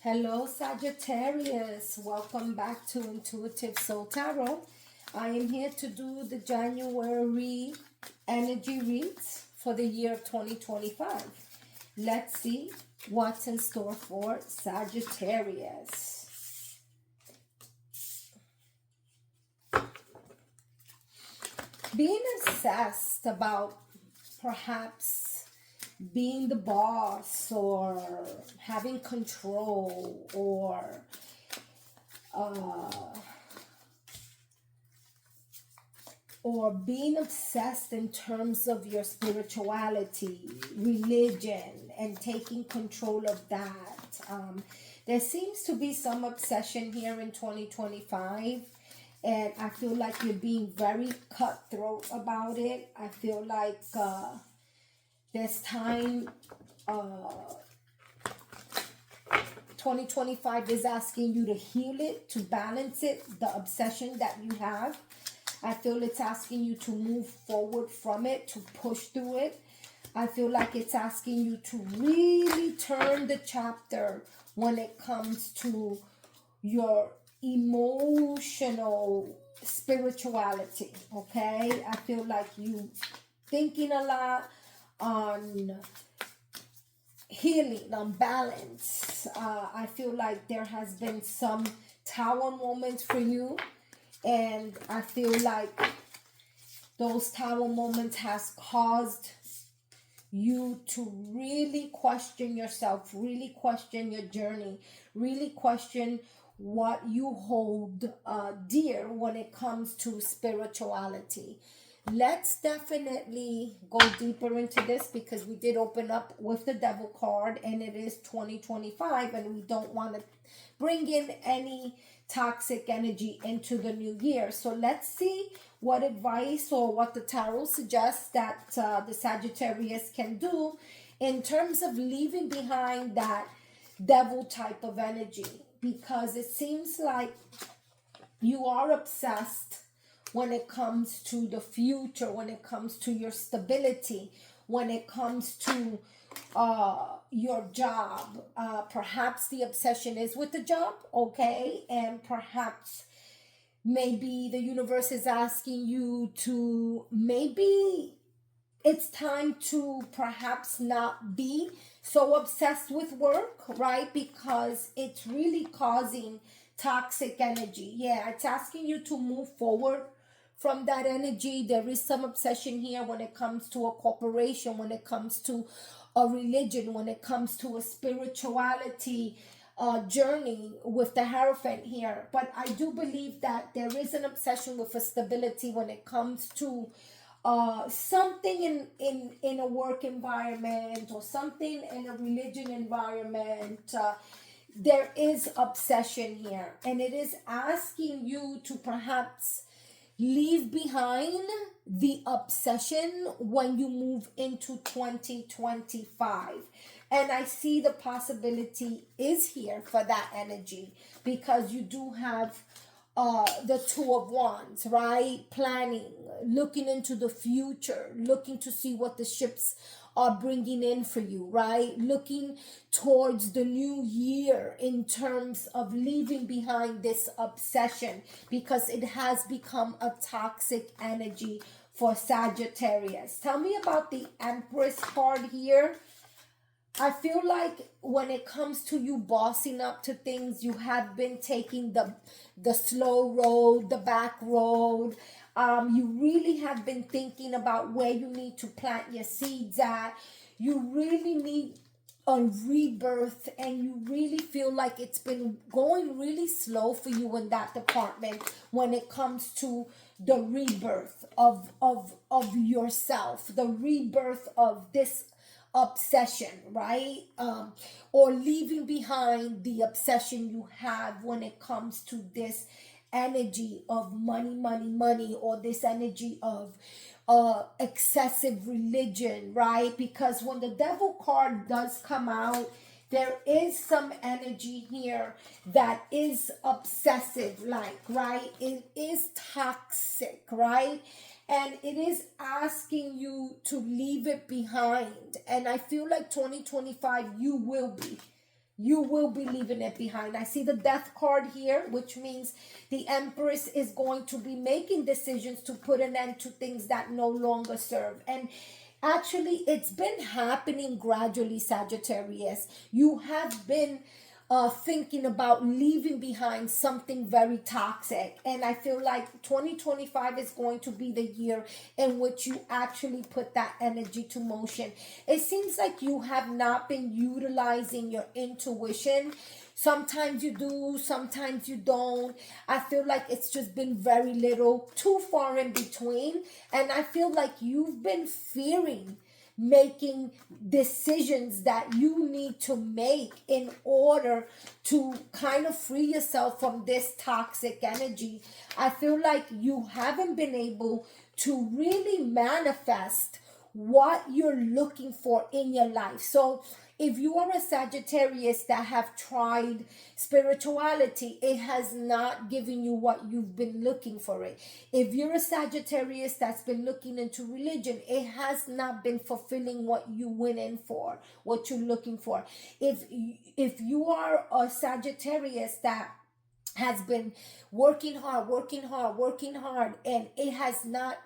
Hello, Sagittarius. Welcome back to Intuitive Soul Tarot. I am here to do the January energy reads for the year 2025. Let's see what's in store for Sagittarius. Being obsessed about perhaps being the boss or having control or being obsessed in terms of your spirituality, religion, and taking control of that. There seems to be some obsession here in 2025, and I feel like you're being very cutthroat about it. I feel like there's time. 2025 is asking you to heal it, to balance it, the obsession that you have. I feel it's asking you to move forward from it, to push through it. I feel like it's asking you to really turn the chapter when it comes to your emotional spirituality, okay? I feel like you thinking a lot on healing, on balance. I feel like there has been some tower moments for you, and I feel like those tower moments has caused you to really question yourself, really question your journey, really question what you hold dear when it comes to spirituality. Let's definitely go deeper into this because we did open up with the devil card and it is 2025 and we don't want to bring in any toxic energy into the new year. So let's see what advice or what the tarot suggests that the Sagittarius can do in terms of leaving behind that devil type of energy, because it seems like you are obsessed when it comes to the future, when it comes to your stability, when it comes to your job. Perhaps the obsession is with the job, okay? And perhaps maybe the universe is asking you to, maybe it's time to perhaps not be so obsessed with work, right? Because it's really causing toxic energy. Yeah, it's asking you to move forward from that energy. There is some obsession here when it comes to a corporation, when it comes to a religion, when it comes to a spirituality journey with the Hierophant here. But I do believe that there is an obsession with a stability when it comes to something in a work environment or something in a religion environment. There is obsession here, and it is asking you to perhaps leave behind the obsession when you move into 2025. And I see the possibility is here for that energy because you do have the Two of Wands, right? Planning, looking into the future, looking to see what the ships are bringing in for you, right? Looking towards the new year in terms of leaving behind this obsession because it has become a toxic energy for Sagittarius. Tell me about the Empress card here. I feel like when it comes to you bossing up to things, you have been taking the slow road, the back road. You really have been thinking about where you need to plant your seeds at. You really need a rebirth, and you really feel like it's been going really slow for you in that department when it comes to the rebirth of yourself, the rebirth of this obsession, right? Or leaving behind the obsession you have when it comes to this energy of money, money, money, or this energy of excessive religion, right? Because when the devil card does come out, there is some energy here that is obsessive, like, right? It is toxic, right? And it is asking you to leave it behind. And I feel like 2025, you will be you will be leaving it behind. I see the death card here, which means the Empress is going to be making decisions to put an end to things that no longer serve. And actually, it's been happening gradually, Sagittarius. You have been thinking about leaving behind something very toxic. And I feel like 2025 is going to be the year in which you actually put that energy to motion. It seems like you have not been utilizing your intuition. Sometimes you do, sometimes you don't. I feel like it's just been very little, too far in between. And I feel like you've been fearing making decisions that you need to make in order to kind of free yourself from this toxic energy. I feel like you haven't been able to really manifest what you're looking for in your life. So if you are a Sagittarius that have tried spirituality, it has not given you what you've been looking for it. If you're a Sagittarius that's been looking into religion, it has not been fulfilling what you went in for, what you're looking for. If you are a Sagittarius that has been working hard, and it has not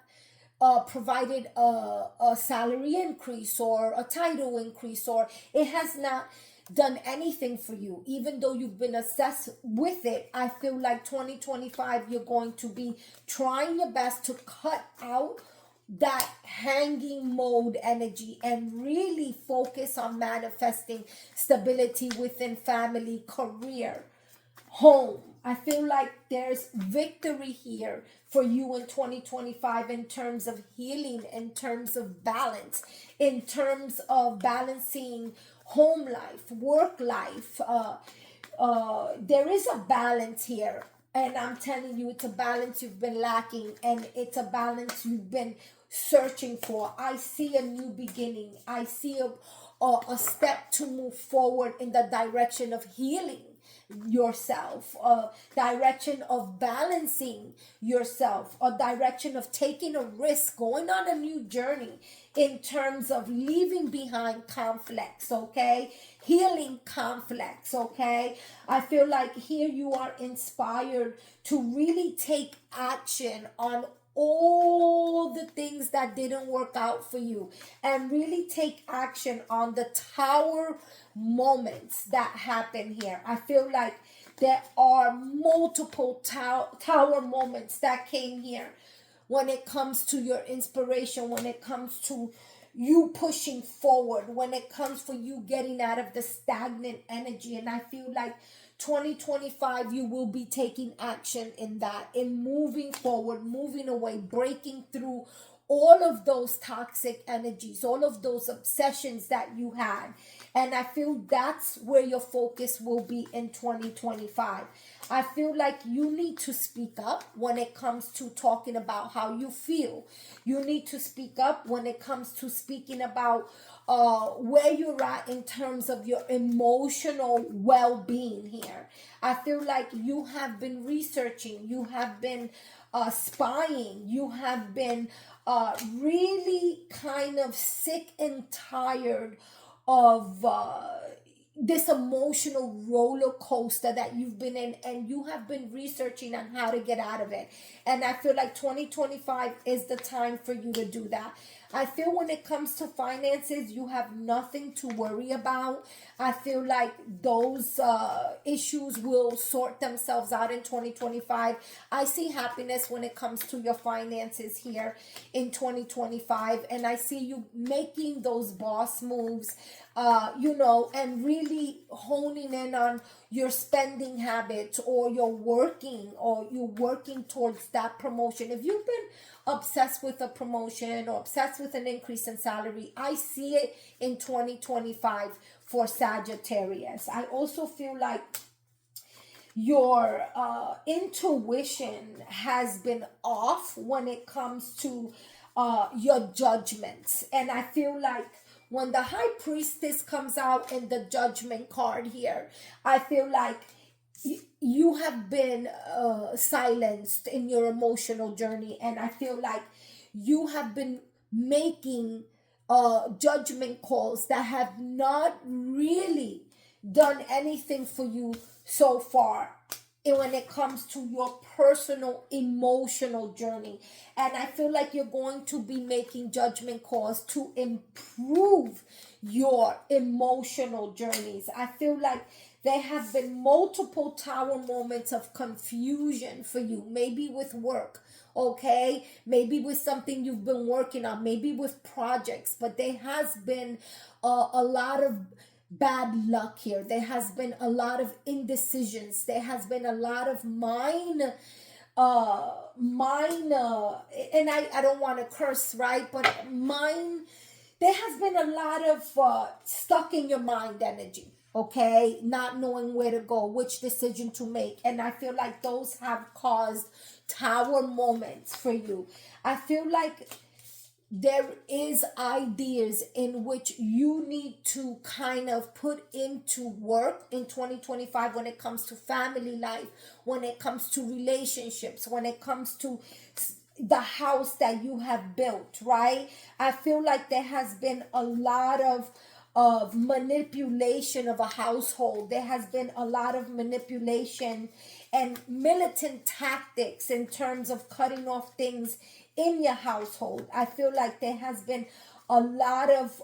provided a salary increase or a title increase, or it has not done anything for you, even though you've been assessed with it. I feel like 2025, you're going to be trying your best to cut out that hanging mode energy and really focus on manifesting stability within family, career, home. I feel like there's victory here for you in 2025 in terms of healing, in terms of balance, in terms of balancing home life, work life. There is a balance here. And I'm telling you, it's a balance you've been lacking, and it's a balance you've been searching for. I see a new beginning. I see a step to move forward in the direction of healing yourself, a direction of balancing yourself, a direction of taking a risk, going on a new journey in terms of leaving behind conflicts, okay? Healing conflicts, okay? I feel like here you are inspired to really take action on all the things that didn't work out for you, and really take action on the tower moments that happen here. I feel like there are multiple tower moments that came here when it comes to your inspiration, when it comes to you pushing forward, when it comes for you getting out of the stagnant energy. And I feel like 2025, you will be taking action in that, in moving forward, moving away, breaking through all of those toxic energies, all of those obsessions that you had. And I feel that's where your focus will be in 2025. I feel like you need to speak up when it comes to talking about how you feel. You need to speak up when it comes to speaking about where you're at in terms of your emotional well-being here. I feel like you have been researching, you have been spying, you have been really kind of sick and tired of this emotional roller coaster that you've been in, and you have been researching on how to get out of it. And I feel like 2025 is the time for you to do that. I feel when it comes to finances, you have nothing to worry about. I feel like those issues will sort themselves out in 2025. I see happiness when it comes to your finances here in 2025. And I see you making those boss moves, and really honing in on your spending habits, or you're working towards that promotion. If you've been obsessed with a promotion or obsessed with an increase in salary, I see it in 2025 for Sagittarius. I also feel like your intuition has been off when it comes to your judgments. And I feel like when the High Priestess comes out in the Judgment card here, I feel like you have been silenced in your emotional journey. And I feel like you have been making judgment calls that have not really done anything for you so far, and when it comes to your personal emotional journey. And I feel like you're going to be making judgment calls to improve your emotional journeys. I feel like there have been multiple tower moments of confusion for you, maybe with work, okay, maybe with something you've been working on, maybe with projects, but there has been a lot of bad luck here. There has been a lot of indecisions. There has been a lot of and I don't want to curse, right? But there has been a lot of stuck in your mind energy, okay? Not knowing where to go, which decision to make. And I feel like those have caused tower moments for you. I feel like there is ideas in which you need to kind of put into work in 2025 when it comes to family life, when it comes to relationships, when it comes to the house that you have built, right? I feel like there has been a lot of manipulation of a household. There has been a lot of manipulation and militant tactics in terms of cutting off things in your household. I feel like there has been a lot of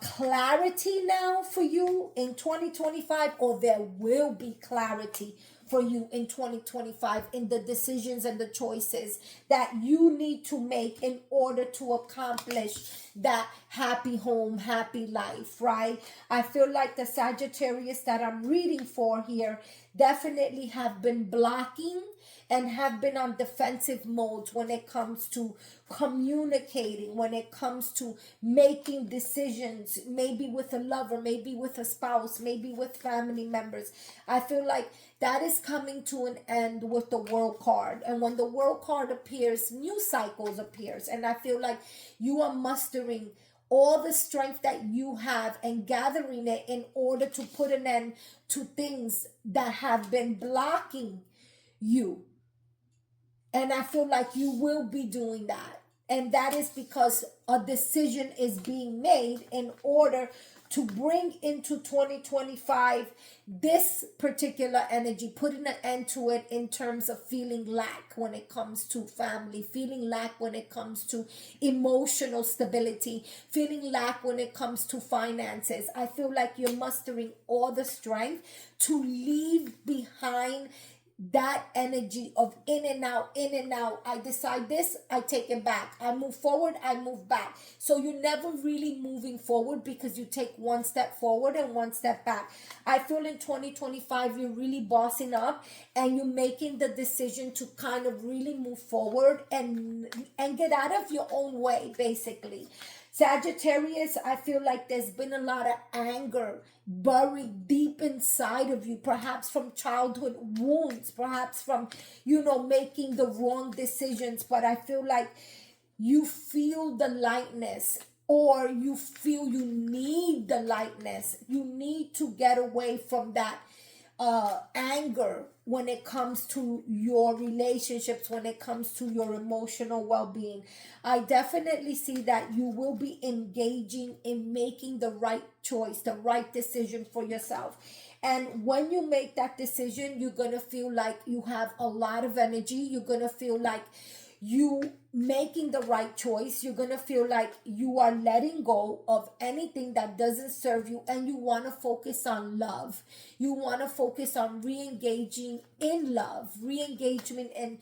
clarity now for you in 2025, or there will be clarity for you in 2025 in the decisions and the choices that you need to make in order to accomplish that happy home, happy life, right? I feel like the Sagittarius that I'm reading for here definitely have been blocking and have been on defensive modes when it comes to communicating, when it comes to making decisions, maybe with a lover, maybe with a spouse, maybe with family members. I feel like that is coming to an end with the World card. And when the World card appears, new cycles appears. And I feel like you are mustering all the strength that you have and gathering it in order to put an end to things that have been blocking you. And I feel like you will be doing that. And that is because a decision is being made in order to bring into 2025 this particular energy, putting an end to it in terms of feeling lack when it comes to family, feeling lack when it comes to emotional stability, feeling lack when it comes to finances. I feel like you're mustering all the strength to leave behind that energy of in and out, in and out. I decide this, I take it back. I move forward, I move back. So you're never really moving forward because you take one step forward and one step back. I feel in 2025, you're really bossing up and you're making the decision to kind of really move forward and get out of your own way, basically. Sagittarius, I feel like there's been a lot of anger buried deep inside of you, perhaps from childhood wounds, perhaps from, making the wrong decisions. But I feel like you feel the lightness, or you feel you need the lightness. You need to get away from that anger when it comes to your relationships, when it comes to your emotional well-being. I definitely see that you will be engaging in making the right choice, the right decision for yourself. And when you make that decision, you're going to feel like you have a lot of energy. You're going to feel like you making the right choice. You're going to feel like you are letting go of anything that doesn't serve you, and you want to focus on love. You want to focus on re-engaging in love, re-engagement in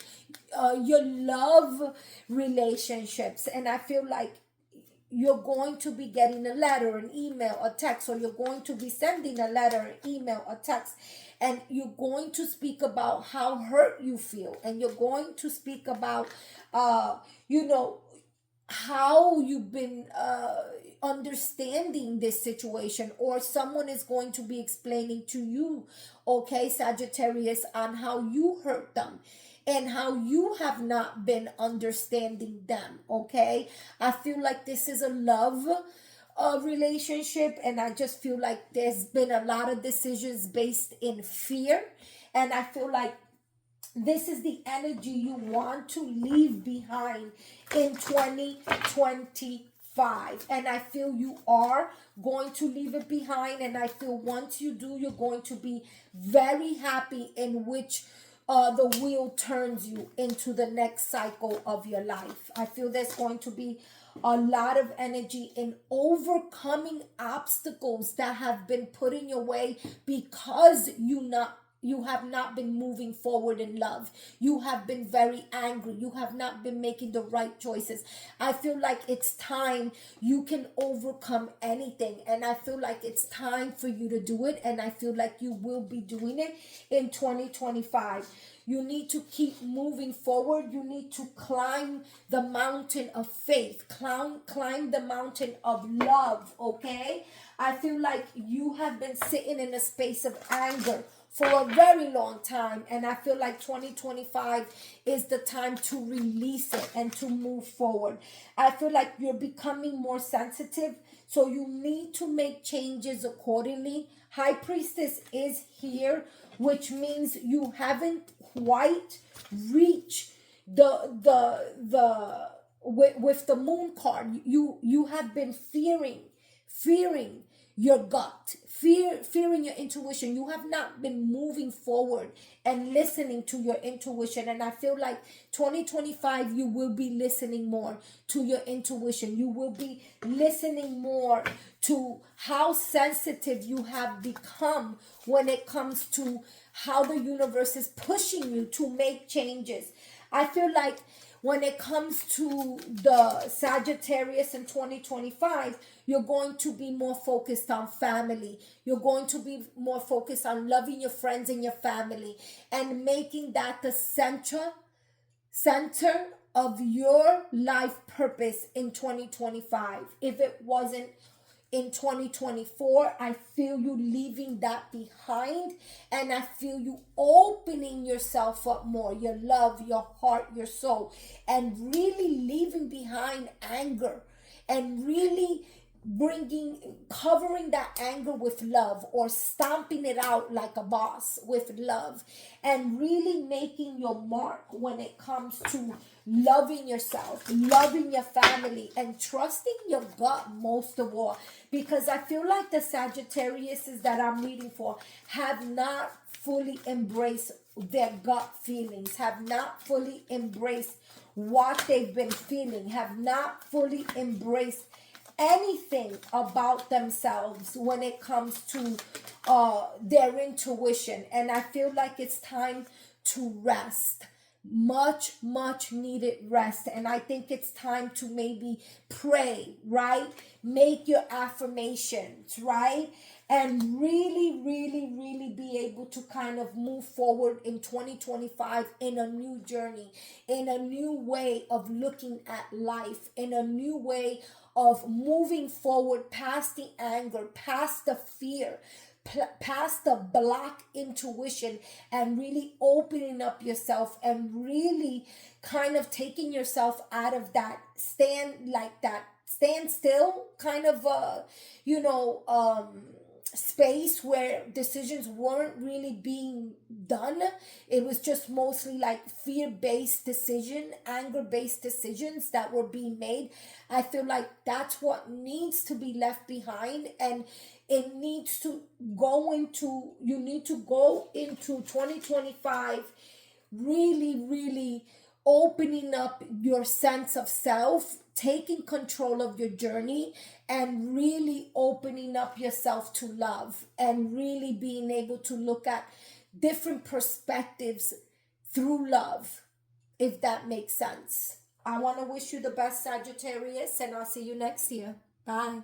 your love relationships. And I feel like you're going to be getting a letter, an email, a text, or you're going to be sending a letter, an email, a text, and you're going to speak about how hurt you feel, and you're going to speak about how you've been understanding this situation, or someone is going to be explaining to you, okay, Sagittarius, on how you hurt them and how you have not been understanding them, okay? I feel like this is a love relationship, and I just feel like there's been a lot of decisions based in fear, and I feel like this is the energy you want to leave behind in 2025. 2025. And I feel you are going to leave it behind. And I feel once you do, you're going to be very happy in which the wheel turns you into the next cycle of your life. I feel there's going to be a lot of energy in overcoming obstacles that have been put in your way because you have not been moving forward in love. You have been very angry. You have not been making the right choices. I feel like it's time. You can overcome anything. And I feel like it's time for you to do it. And I feel like you will be doing it in 2025. You need to keep moving forward. You need to climb the mountain of faith. Climb the mountain of love, okay? I feel like you have been sitting in a space of anger for a very long time. And I feel like 2025 is the time to release it and to move forward. I feel like you're becoming more sensitive. So you need to make changes accordingly. High Priestess is here, which means you haven't quite reached with the Moon card. You have been fearing your gut, fearing your intuition. You have not been moving forward and listening to your intuition. And I feel like 2025, you will be listening more to your intuition. You will be listening more to how sensitive you have become when it comes to how the universe is pushing you to make changes. I feel like when it comes to the Sagittarius in 2025, you're going to be more focused on family. You're going to be more focused on loving your friends and your family and making that the center of your life purpose in 2025. If it wasn't in 2024, I feel you leaving that behind, and I feel you opening yourself up more, your love, your heart, your soul, and really leaving behind anger and really covering that anger with love, or stomping it out like a boss with love, and really making your mark when it comes to loving yourself, loving your family, and trusting your gut most of all. Because I feel like the Sagittariuses that I'm reading for have not fully embraced their gut feelings, have not fully embraced what they've been feeling, have not fully embraced anything about themselves when it comes to their intuition. And I feel like it's time to rest, much needed rest. And I think it's time to maybe pray, right? Make your affirmations, right? And really be able to kind of move forward in 2025 in a new journey, in a new way of looking at life, in a new way of moving forward past the anger, past the fear, past the block intuition, and really opening up yourself and really kind of taking yourself out of that stand still kind of space where decisions weren't really being done. It was just mostly like fear-based anger-based decisions that were being made. I feel like that's what needs to be left behind, and you need to go into 2025 really opening up your sense of self, taking control of your journey, and really opening up yourself to love, and really being able to look at different perspectives through love, if that makes sense. I want to wish you the best, Sagittarius, and I'll see you next year. Bye.